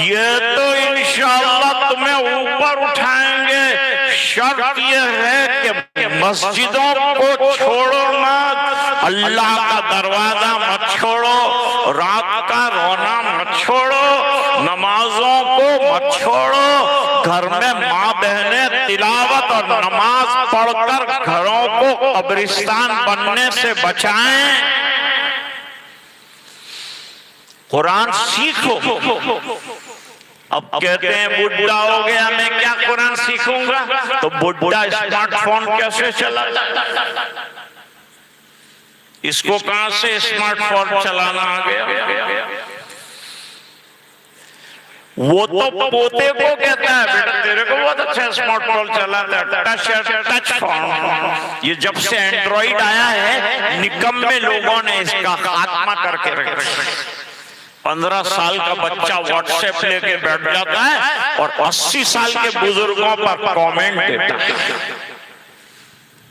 ये तो इंशाअल्लाह तुम्हें ऊपर उठाएंगे। शर्त ये है कि मस्जिदों को छोड़ो मत, अल्लाह का दरवाजा मत छोड़ो, रात का रोना मत छोड़ो, नमाजों को मत छोड़ो। घर में माँ बहनें तिलावत और नमाज पढ़कर घरों को कब्रिस्तान बनने से बचाएं। कुरान सीखो। अब कहते हैं बुढ़ा हो गया, मैं क्या कुरान सीखूंगा? तो बुढ़ा स्मार्टफोन कैसे चला? इसको कहां से स्मार्टफोन चलाना आ गया? वो तो पोते को कहता है बेटा तेरे को बहुत अच्छा स्मार्टफोन चलाता है, टच फोन। ये जब से एंड्रॉइड आया है निकम्मे लोगों ने इसका खात्मा करके रखा। 15 साल का बच्चा व्हाट्सएप लेके बैठ जाता है और 80 साल के बुजुर्गों पर कमेंट देता है।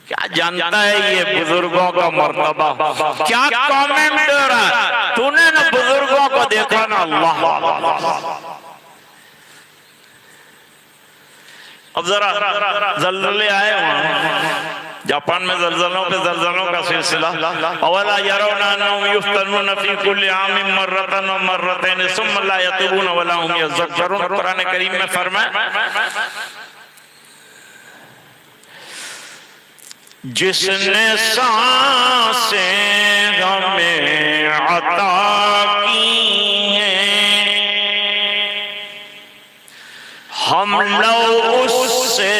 क्या जानता है ये बुजुर्गों का मर्तबा? क्या कमेंट दे रहा है? तूने ना बुजुर्गों को देखा ना अल्लाह। अब जरा जल्जले आए वहां जापान में, जल्जलों पे जल्जलों का सिलसिला। अवला यरौना अन्नहुम युफ्तनून फी कुल्लि आमिन मर्रतन व मर्रतैन सुम्मा ला यतूबून वला हुम यज़क्करून। कुरान करीम में फरमाया, जिसने सांसें हमें अता की हैं, हम लोग उससे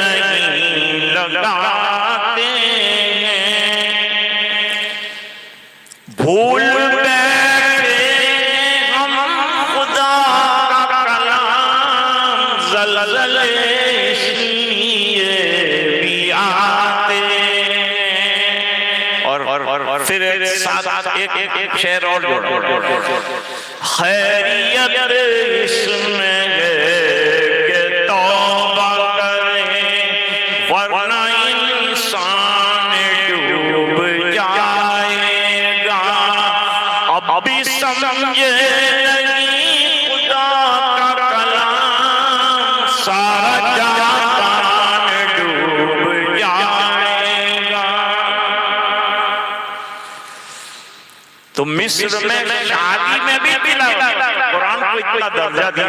नहीं लगाते हैं। भूल बैठे हम खुदा का कलाम, ज़लज़ले इसलिए भी आते। और फिर एक शेर और जोड़, खैरियत इसमें के तौबा करें वरना इंसान डूब जाएगा। अब भी समझे नहीं खुदा का कलाम, सारा जहान डूब जाएगा। तो मिस्र में शादी में भी कुरान को इतना दर्जा दिया,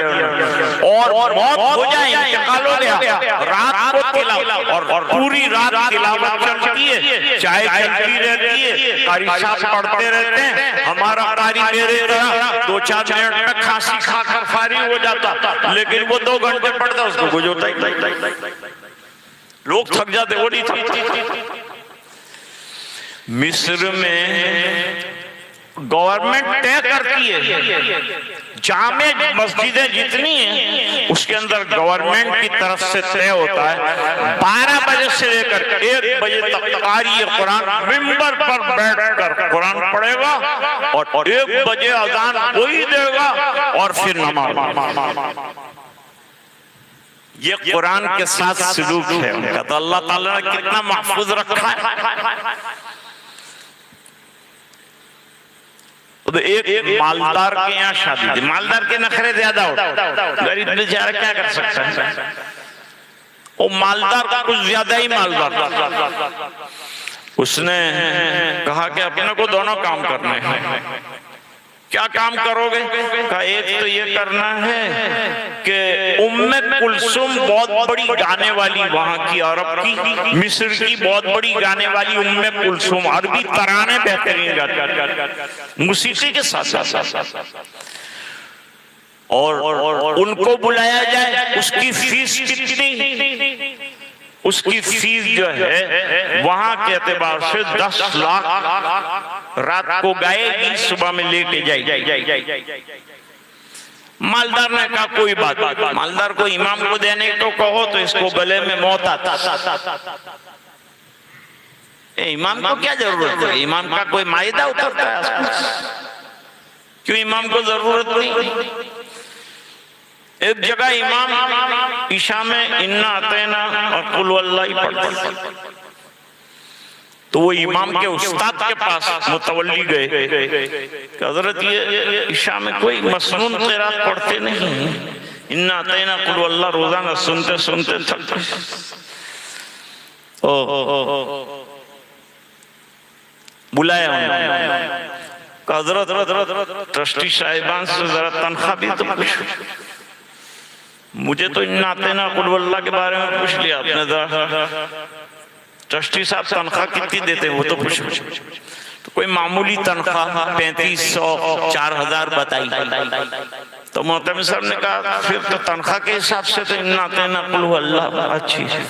और मौत हो जाए, इंतकाल हो गया, रात को तिलावत, और पूरी रात तिलावत चलती है, चाय चलती रहती है, कारी साहब पढ़ते रहते हैं। हमारा कारी मेरे तरह 2-4 मिनट में खांसी खाकर फारिग हो जाता, लेकिन वो 2 घंटे पढ़ता, उसको कुछ होता ही। लोग थक जाते, वो नहीं थकते। मिस्र में गवर्नमेंट तय करती है, जामे मस्जिदें जितनी हैं उसके अंदर गवर्नमेंट की तरफ से तय होता है 12 बजे से लेकर 1 बजे तक कारी कुरान मिंबर पर बैठकर कुरान पढ़ेगा, और 1 बजे अजान वही देगा, और फिर नमाज। ये कुरान के साथ सलूक है उनका। तो अल्लाह ताला ने कितना महफूज रखा है। तो एक मालदार के यहाँ शादी थी, मालदार के नखरे ज्यादा होते, गरीब बेचारा क्या कर सकता है। वो मालदार का कुछ ज्यादा ही मालदार था। उसने कहा कि अपने को दोनों काम करने हैं। क्या काम करोगे? कहा एक तो ये करना है कि उम्मे कुलसुम बहुत बड़ी गाने वाली, वहां की अरब की, मिस्र की बहुत बड़ी गाने वाली उम्मे कुलसुम, अरबी तराने बेहतरीन गाती, मूसीकी के साथ, और उनको बुलाया जाए। उसकी फीस कितनी? उसकी फीस जो है वहां के एतबार से 10 लाख। रात को गाएगी, सुबह में लेके जाएगी। मालदार ने कहा कोई बात। मालदार को इमाम को देने को कहो तो इसको गले में मौत आता। इमाम को क्या जरूरत है? इमाम का कोई मायदा उतरता है? क्यों इमाम को जरूरत नहीं? एक जगह इमाम ईशा में इन्ना अतैना और कुल वल्लाह ही पढ़ते, तो वो इमाम के उस्ताद के पास मुतवल्ली गए, हजरत ये ईशा में कोई मसनून क़िरात पढ़ते नहीं, इन्ना अतैना कुल वल्लाह रोजाना सुनते सुनते थक। बुलाया उन्होंने, हजरत ट्रस्टी साहिबान से जरा तनख्वाह भी तो पूछो। मुझे तो इन्ना अतैना कुल वल्लाह के बारे में पूछ लिया आपने, जरा ट्रस्टी साहब तनख्वाह कितनी देते हैं वो तो पूछो। तो कोई मामूली तनख्वाह 3500 4000 बताई। तो मोहतरम साहब ने कहा फिर तो तनख्वाह के हिसाब से तो इन्ना अतैना कुल वल्लाह अच्छी है।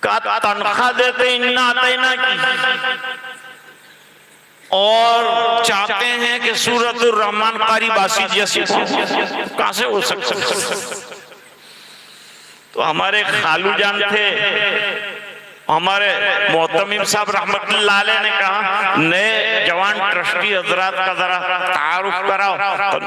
का तनख्वाह देते इन्ना अतैना की, और चाहते हैं कि सूरतुर रहमान कारी बासी जैसी, कहां से हो सकता? तो हमारे खालू जान थे, हमारे मोहतमिम साहब रहमतुल्लाह अलैह ने कहा नए जवान ट्रस्टी मुफ्ती हजरात का जरा तारुफ कराओ।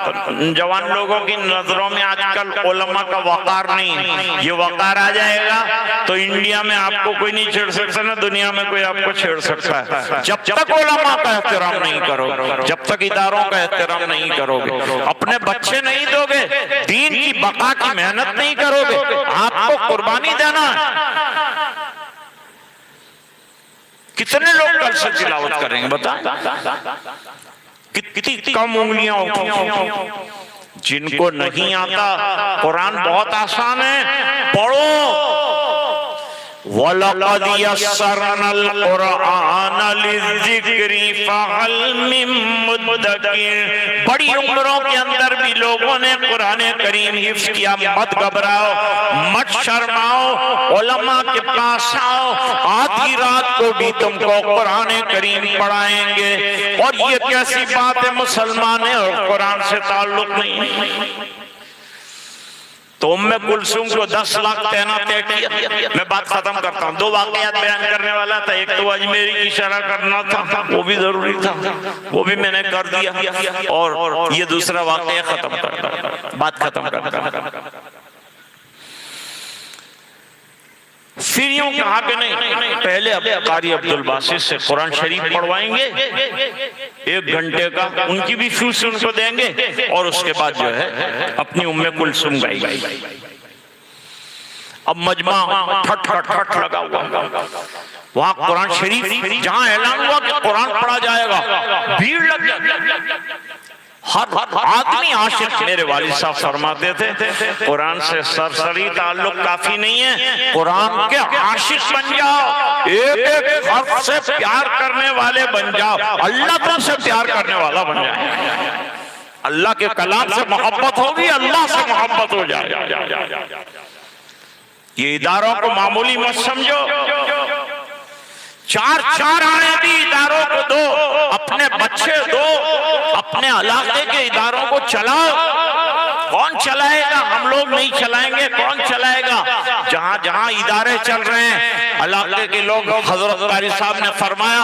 तो जवान लोगों की नजरों में आजकल उलमा का वकार नहीं है। ये वकार आ जाएगा तो इंडिया में आपको कोई नहीं छेड़ सकता, ना दुनिया में कोई आपको छेड़ सकता है। जब तक उलमा का एहतराम नहीं करोगे, जब तक इदारों का एहतराम नहीं करोगे, अपने बच्चे नहीं दोगे, दीन की बका की मेहनत नहीं करोगे, आपको कुर्बानी देना है। कितने लोग कल से तिलावत करेंगे बताएं? कितनी कम उंगलियां होती। जिनको नहीं आता, कुरान बहुत आसान है, पढ़ो। वलक़द यस्सरनल कुरआन लिज़्ज़िक्रि फ़हल मिन मुद्दकिर। बड़ी उम्रों के अंदर भी लोगों ने कुरान करीम हिफ्ज़ किया। मत घबराओ, मत शर्माओ, उलमा के पास आओ। आधी रात को भी तुमको कुरान करीम पढ़ाएंगे। और ये कैसी बात है, मुसलमान है और कुरान से ताल्लुक नहीं। तो उम्मे कुलसूम को 10 लाख तैनात किया। मैं बात खत्म करता हूँ। 2 वाकयात बयान करने वाला था। एक तो अजमेरी की शरह करना था, वो भी जरूरी था, वो भी मैंने कर दिया। और ये दूसरा वाकया खत्म करता, बात खत्म करता। फिर यूं कहा कि नहीं, पहले अब कारी अब्दुल बासित से कुरान शरीफ पढ़वाएंगे 1 घंटे का, उनकी भी फीस उनको देंगे। और उसके बाद जो है अपनी उम्मे कुलसुम गाएंगे। अब मजमा ठट ठट ठट लगा हुआ, वहां कुरान शरीफ जहां ऐलान हुआ कि कुरान पढ़ा जाएगा, भीड़ लग गई। हर आदमी आशिक। मेरे वालिद साहब फरमाते थे कुरान से सरसरी ताल्लुक काफी नहीं है, कुरान के आशिक बन जाओ, एक एक हर्फ से प्यार करने वाले बन जाओ, अल्लाह तुमसे प्यार करने वाला बन जाए। अल्लाह के कलाम से मोहब्बत होगी, अल्लाह से मोहब्बत हो जाए। ये इदारों को मामूली मत समझो। 4 आने भी इदारों को दो, अपने बच्चे दो, अपने इलाके के इदारों को चलाओ। कौन चलाएगा? हम लोग नहीं चलाएंगे, कौन चलाएगा? जहां जहां इदारे चल रहे हैं, इलाके के लोग, हजरत कारी साहब ने फरमाया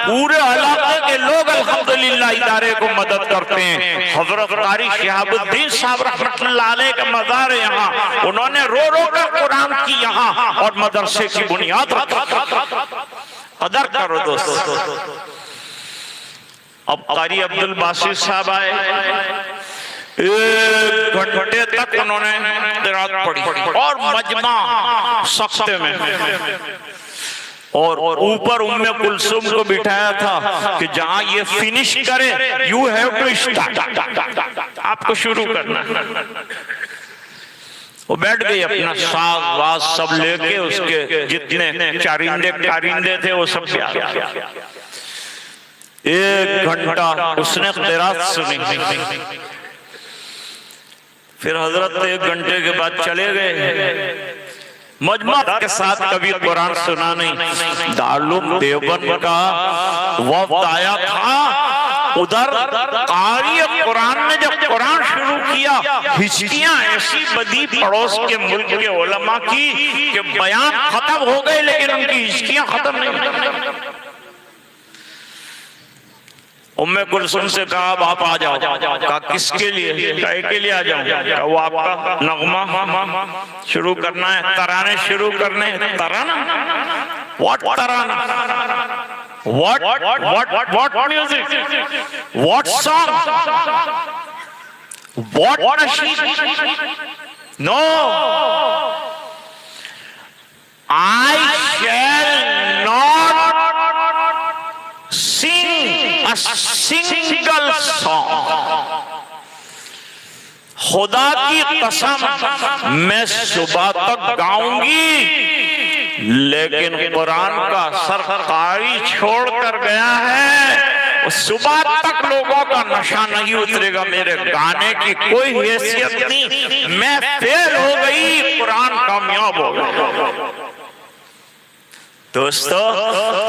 पूरे इलाके के लोग अल्हम्दुलिल्लाह इदारे को मदद करते हैं। हजरत कारी शिहाबुद्दीन साहब रहमतुल्लाह अलैह का मज़ार है यहाँ, उन्होंने रो रो कर कुरान की यहाँ और मदरसे की बुनियाद रखी। कदर करो दोस्तों। अब कारी अब्दुल बासित साहब आए, 1 घंटे तक उन्होंने किरात पढ़ी और मजमा सख्ते में, और ऊपर उम्मे कुलसुम को बिठाया था कि जहां ये फिनिश करे, यू हैव टू स्टार्ट, आपको शुरू करना। वो बैठ गई, अपना साग वाग सब लेके, उसके जितने कारिंदे थे वो सब प्यार। 1 घंटा उसने क़िरात सुनी। फिर हजरत 1 घंटे के बाद चले गए। मजमा के साथ कभी कुरान सुना नहीं। दारुल देवबंद का वक्त आया था, उधर कारी कुरान ने जब कुरान शुरू किया, हिचकियां ऐसी बदी पड़ोस के मुल्क के उलमा की कि बयान खत्म हो गए लेकिन उनकी हिचकियां खत्म नहीं। उम्मे कुलसुम से कहा अब आप आ जाओ। कहा किसके लिए? के लिए आ जाऊं? कहा वो आपका नगमा शुरू करना है, तराने शुरू करने। तराना? व्हाट तराना? What music? What song? What nasheed? No. I shall not sing a single song. खुदा की कसम मैं सुबह तक गाऊंगी, लेकिन कुरान का सरकारी छोड़ कर गया है, सुबह तक लोगों का नशा नहीं उतरेगा। मेरे गाने की कोई हैसियत नहीं, मैं फेल हो गई, कुरान कामयाब हो गया। दोस्तों,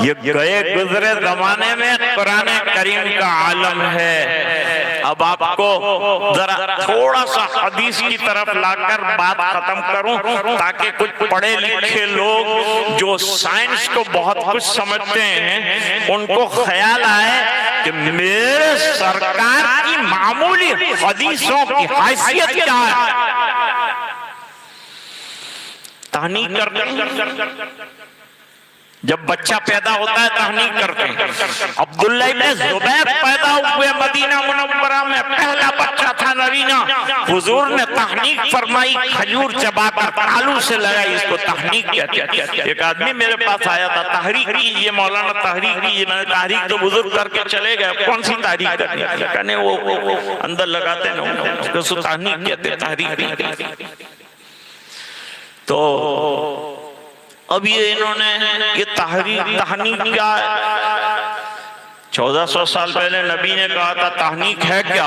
ये गए गुजरे जमाने में कुरान करीम का आलम है। अब आपको जरा थोड़ा सा हदीस की तरफ लाकर बात खत्म करूं, ताकि कुछ पढ़े लिखे लोग जो साइंस को बहुत कुछ समझते हैं उनको ख्याल आए कि मेरे सरकार की मामूली हदीसों की हैसियत क्या है। तहनीक करते जब बच्चा पैदा होता है तहनीक करते हैं। अब्दुल्लाह इब्न जुबैर पैदा हुए मदीना मुनव्वरा में, पहला बच्चा था नवीना। हुजूर ने तहनीक फरमाई, खजूर चबाकर तालू से लगाई, इसको तहनीक कहते हैं। एक आदमी मेरे पास आया था, तहरीक कीजिए मौलाना, तहरीक कीजिए। मैंने तहरीक तो बुजुर्ग करके चले गए, कौन सी तहरीक करनी है? कहने वो अंदर लगाते ना, उसको तहनीक कहते हैं, तहरीक। तो अब ये इन्होंने ये तहनीक क्या है? 1400 साल पहले नबी ने कहा था तहनीक है क्या?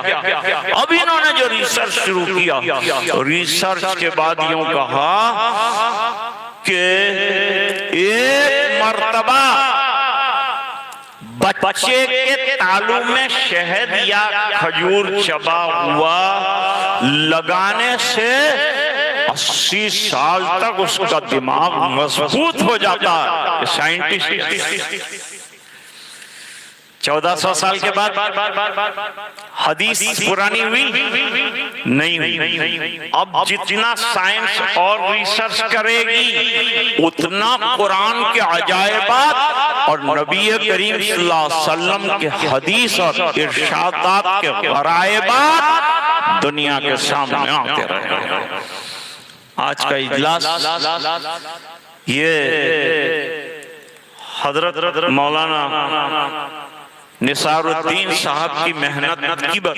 अब इन्होंने जो रिसर्च शुरू किया, रिसर्च के बाद यूं कहा कि एक मर्तबा बच्चे के तालू में शहद या खजूर चबा हुआ लगाने से 80 साल तक उसका दिमाग मजबूत हो जाता है। साइंटिस्ट 1400 साल के बाद हदीस पुरानी हुई नहीं हुई। अब जितना साइंस और रिसर्च करेगी उतना कुरान के अजायबात और नबी करीम सल्लल्लाहु अलैहि वसल्लम के हदीस और इरशादात के गरायबात दुनिया के सामने आते रहे। आज का इजलास ये हजरत मौलाना निसारुद्दीन साहब की मेहनत की बात।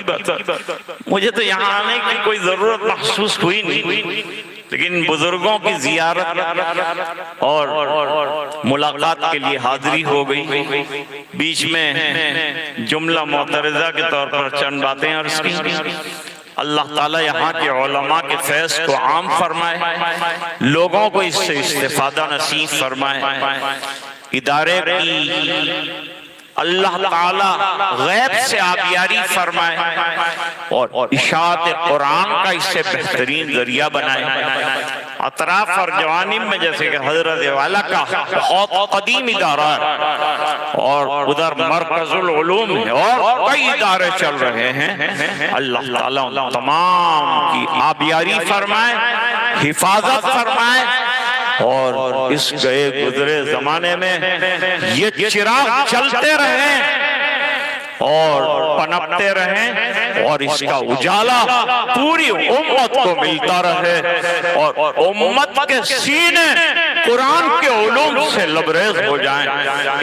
मुझे तो यहाँ आने की कोई जरूरत महसूस हुई नहीं, लेकिन बुजुर्गों की जियारत और मुलाकात के लिए हाजिरी हो गई। बीच में जुमला मोतरज़ा के तौर पर चंद बातें अर्ज़ की। अल्लाह ताला यहाँ के उलमा के फैज़ को आम फरमाए, लोगों को इससे इस्तिफादा नसीब फरमाए। इदारे की अल्लाह ताला गैब से आबियारी फरमाए और इशाअत कुरान का इससे बेहतरीन जरिया बनाए। अतराफ और जवानिब में जैसे कि हजरत वाला का बहुत कदीम इदारा है और उधर मरकजुल उलूम है और कई इदारे चल रहे हैं। अल्लाह ताला तमाम की आबियारी फरमाए, हिफाजत फरमाए और इस गए गुजरे जमाने में ये चिराग चलते रहे और पनपते रहें और इसका उजाला पूरी उम्मत को मिलता रहे और उम्मत के सीने कुरान के उलूम से लबरेज हो जाएं।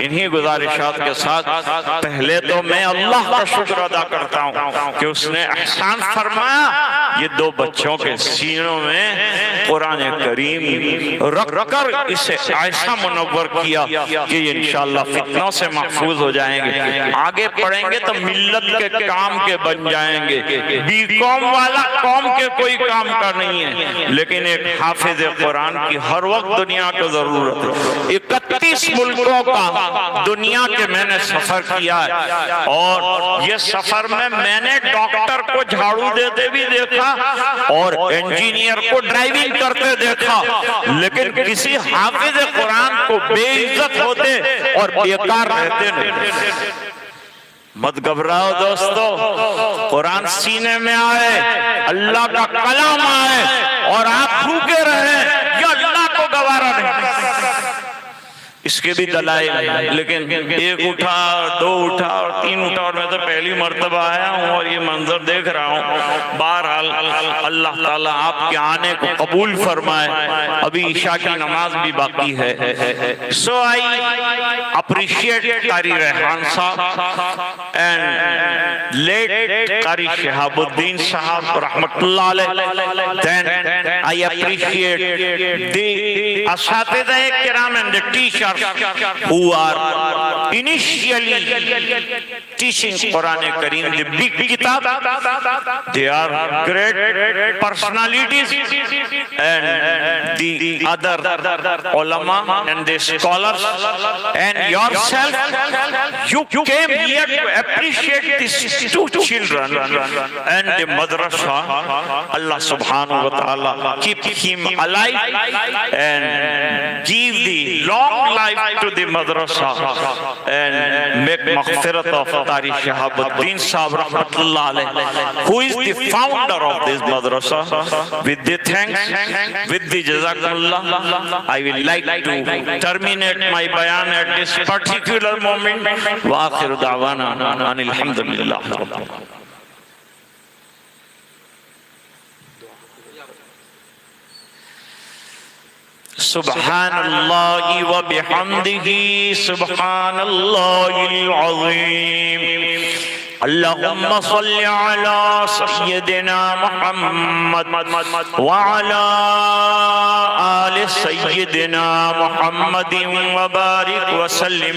इन्हीं गुजारिशात के साथ पहले तो मैं अल्लाह का शुक्र अदा करता हूँ कि उसने एहसान फरमाया, ये दो बच्चों के सीनों में कुरान करीम रख कर इसे ऐसा मुनव्वर किया कि ये इंशाअल्लाह फितनों से महफूज हो जाएंगे। आगे पढ़ेंगे तो मिल्लत के काम के बन जाएंगे। बीकॉम वाला कौम के कोई काम का नहीं है, लेकिन एक हाफिज कुरान की हर वक्त दुनिया को जरूरत है। 31 मुल्कों का दुनिया के मैंने सफर किया है और ये सफर में मैंने डॉक्टर को झाड़ू देते भी देखा और इंजीनियर को ड्राइविंग करते देखा, लेकिन किसी हाफिज कुरान को बेइज्जत होते और बेकार रहते नहीं। मत घबराओ दोस्तों, कुरान सीने में आए, अल्लाह का कलाम आए और आप भूखे रहे, ये अल्लाह को गवारा नहीं। इसके भी दलाइल, लेकिन एक उठा, दो उठा और तीन उठा और मैं तो पहली मर्तबा आया हूँ और ये मंजर देख रहा हूँ। बहरहाल अल्लाह ताला आपके आने को कबूल फरमाए। अभी ईशा की नमाज भी बाकी है। सो आई अप्रिशिएट कारी रेहान साहब एंड लेट कारी शहाबुद्दीन साहब रहमतुल्लाह अलैह। देन आई अप्रिशिएट द असातिज़ा किराम and the teacher who are initially teaching Quran Kareem, the big kitab. They are great personalities, and the other ulama and the scholars and yourself, you came here to appreciate this two children and the madrasa. Allah subhanahu wa ta'ala keep him alive and give the long life to the madrasa and make maghfirat of Qari Shahabuddin Sahib rahmatullah alayh, who is the founder of this madrasa. With the thanks, with the jazakallah, I will like to terminate my bayan at this particular moment. Wa akhiru da'wana anil hamdulillah. Subhanallah wa bihamdihi, subhanallahil azim. Allahumma salli ala sayyidina Muhammad wa ala ali sayyidina Muhammadin wa barik wa sallim.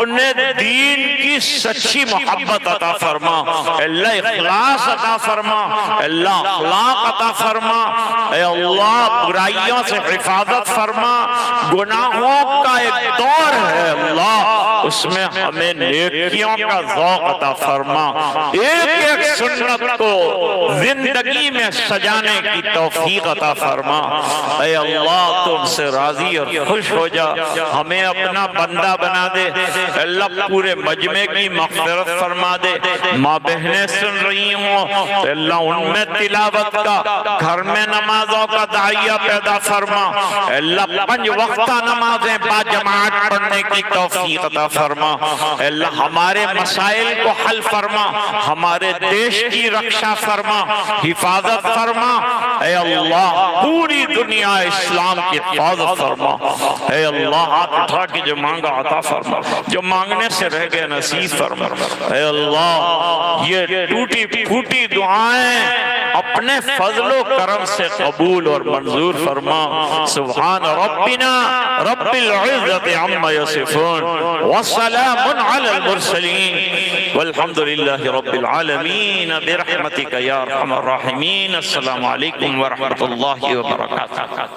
अपने दीन की सच्ची मोहब्बत अता फरमा, अल्लाह इखलास अता फरमा, अल्लाह अखलाक अता फरमा, अल्लाह बुराइयों से हिफाजत फरमा। गुनाहों का एक दौर है अल्लाह, उसमें हमें नेकियों का ज़ौक़ अता फरमा। एक एक सुन्नत को जिंदगी में सजाने की तौफीक अता फरमा। ऐ अल्लाह तुमसे राजी और खुश हो जा, हमें अपना बंदा बना दे। अल्लाह पूरे मजमे की मग़फ़िरत फरमा दे। माँ बहनें सुन रही हों तो अल्लाह उनमें तिलावत का, घर में नमाजों का दाइया पैदा फरमा। अल्लाह 5 वक्ता नमाजें बाजमात पढ़ने की तौफीक अता फरमा। अल्लाह हमारे मसाइल को हल फरमा, हमारे देश की रक्षा फरमा, हिफाजत फरमा। ऐ अल्लाह पूरी दुनिया इस्लाम की हिफाजत फरमा। ऐ अल्लाह हाथ उठा के जो मांगा अता फरमा, जो मांगने से रह गए नसीब फरमा। ऐ अल्लाह ये टूटी फूटी दुआएं अपने फजलो करम से कबूल और मंजूर फरमा। सुभान रब्बिना रब्बिल इज्जति अम्मा यसिफून व सलामुन अलल मुरसलीन वल्हम्दुलिल्लाहि रब्बिल आलमीन बिरहमतिका या अरहमर राहिमीन। अस्सलामु अलैकुम व रहमतुल्लाहि व बरकातुहू।